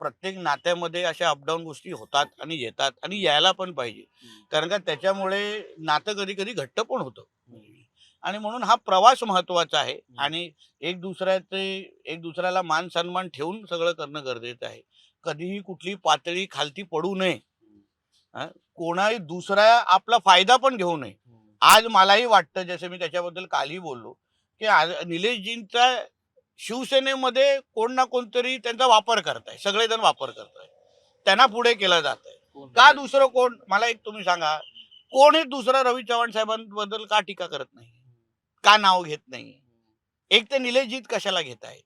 प्रत्येक नात्यामध्ये अशा अपडाऊन गोष्टी होतात आणि येतात आणि यायला पण पाहिजे, कारण का त्याच्यामुळे नातं कधी कधी घट्ट पण होतं. आणि म्हणून हा प्रवास महत्वाचा आहे आणि एक दुसऱ्याला मान सन्मान ठेवून सगळं करणं गरजेचं आहे. कधीही कुठली पातळी खालती पडू नये. हा, कोणाही दुसरा आपला फायदा पण घेऊ नये. आज मलाही वाटतं, जसं मी त्याच्याबद्दल कालही बोललो, की निलेशजींचा शिवसेनेमध्ये कोण ना कोणतरी त्यांचा वापर करताय, सगळेजण वापर करताय, त्यांना पुढे केलं जात आहे. का दुसरं कोण, मला एक तुम्ही सांगा, कोणी दुसरा रवी चव्हाण साहेबांबद्दल का टीका करत नाही, का नाव घेत नाही? एक तर निलेशजीत कशाला घेत आहेत,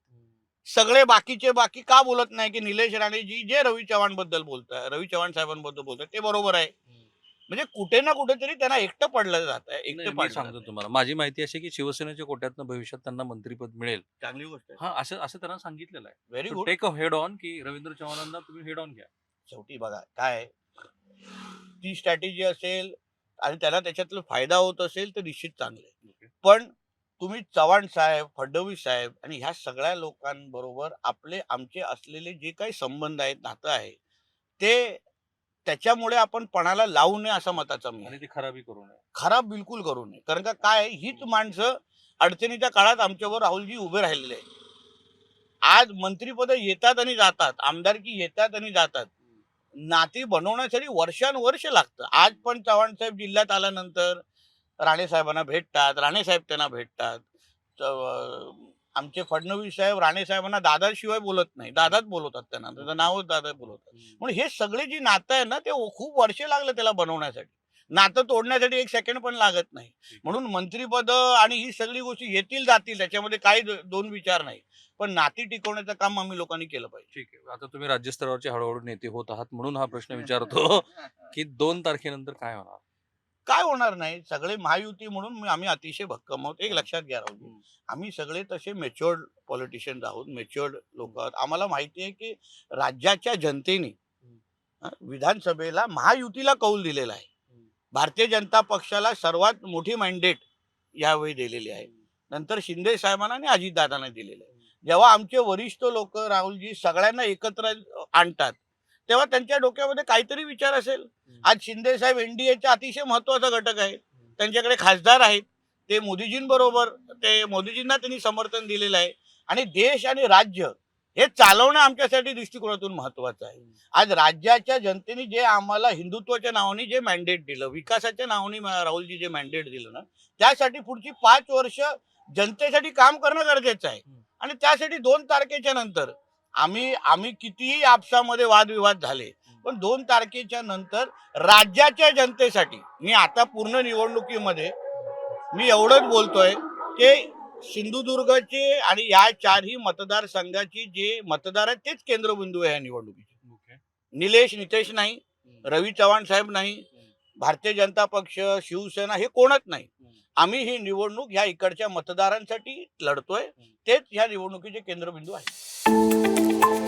सगळे बाकीचे बाकी का बोलत नाही की निलेश राणेजी जे रवी चव्हाण बद्दल बोलतात, रवी चव्हाण साहेबांबद्दल बोलतात ते बरोबर आहे? म्हणजे कुठे ना कुठेतरी त्यांना एकटं पडलं जात आहे, एकटं नाही, मी पडलं सांगतो जातंय. तुम्हाला. माझी माहिती अशी आहे, की शिवसेनेच्या कोट्यातनं भविष्यात त्यांना मंत्रिपद मिळेल. चांगली गोष्ट आहे. हां, असं असं त्यांना सांगितलेलं आहे. Very so good. Take a head on, की रवींद्र चव्हाणांना तुम्ही हेड ऑन घ्या. शेवटी बघा काय आहे, ती स्ट्रॅटेजी असेल आणि त्याला त्याच्यातला फायदा होत असेल तर निश्चित चांगलं आहे. ओके. पण तुम्ही चव्हाण साहेब, फडणवीस साहेब आणि ह्या सगळ्या लोकांबरोबर आमचे असलेले जे काही संबंध आहेत, नातं आहे, ते त्याच्यामुळे आपण पणाला लावू नये असं मताचा मी आहे. आणि ती खराबी करू नये. खराब बिलकुल करू नये, कारण का काय आहे, हीच माणसं अडचणीच्या काळात आमच्यावर राहुलजी उभे राहिलेले आहेत. आज मंत्रिपद येतात आणि जातात, आमदारकी येतात आणि जातात, नाती बनवण्यासाठी वर्षानुवर्ष लागतं. आज पण चव्हाण साहेब जिल्ह्यात आल्यानंतर राणे साहेबांना भेटतात, राणे साहेब त्यांना भेटतात. आमचे फडणवीस साहेब राणे साहेबांना दादाशिवाय बोलत नाही, दादाच बोलवतात, त्यांना त्याचं नावच दादा बोलवतात. म्हणून हे सगळे जी नातं आहे ना, ते खूप वर्ष लागले त्याला बनवण्यासाठी. नातं तोडण्यासाठी एक सेकंड पण लागत नाही. म्हणून मंत्रिपद आणि ही सगळी गोष्टी येतील जातील, त्याच्यामध्ये काही दोन विचार नाही, पण नाती टिकवण्याचं काम आम्ही लोकांनी केलं पाहिजे. ठीक आहे. आता तुम्ही राज्यस्तरावरचे हळूहळू नेते होत आहात, म्हणून हा प्रश्न विचारतो, की 2 तारखेनंतर काय होणार? काय होणार नाही, सगळे महायुती म्हणून आम्ही अतिशय भक्कम आहोत. एक हां. लक्षात घ्या राहुल, आम्ही सगळे तसे मॅच्युअर्ड पॉलिटिशियन्स आहोत, मॅच्युअर्ड लोक आहोत. आम्हाला माहिती आहे की राज्याच्या जनतेने विधानसभेला महायुतीला कौल दिलेला आहे. भारतीय जनता पक्षाला सर्वात मोठी मॅन्डेट यावेळी दिलेली आहे, नंतर शिंदे साहेबांना आणि अजितदादांना दिलेलं आहे. जेव्हा आमचे वरिष्ठ लोक राहुलजी सगळ्यांना एकत्र आणतात, तेव्हा त्यांच्या डोक्यामध्ये काहीतरी विचार असेल. आज शिंदे साहेब एनडीएचा अतिशय महत्वाचा घटक आहे, त्यांच्याकडे खासदार आहेत, ते मोदीजींबरोबर, ते मोदीजींना त्यांनी समर्थन दिलेलं आहे आणि देश आणि राज्य हे चालवणं आमच्यासाठी दृष्टिकोनातून महत्वाचं आहे. आज राज्याच्या जनतेने जे आम्हाला हिंदुत्वाच्या नावाने जे मॅन्डेट दिलं, विकासाच्या नावाने राहुलजी जे मॅन्डेट दिलं ना, त्यासाठी पुढची 5 वर्ष जनतेसाठी काम करणं गरजेचं आहे. आणि त्यासाठी 2 तारखेच्या नंतर आम्ही आम्ही कितीही आपसामध्ये वादविवाद झाले, पण 2 तारखेच्या नंतर राज्याच्या जनतेसाठी मी आता पूर्ण निवडणुकीमध्ये मी एवढंच बोलतोय की सिंधुदुर्गचे आणि या 4ही मतदारसंघाची जे मतदार आहेत तेच केंद्रबिंदू आहे या निवडणुकीचे. ओके. निलेश नितेश नाही, रवी चव्हाण साहेब नाही, भारतीय जनता पक्ष, शिवसेना हे कोणच नाही. आम्ही ही निवडणूक ह्या इकडच्या मतदारांसाठी लढतोय, तेच ह्या निवडणुकीचे केंद्रबिंदू आहे.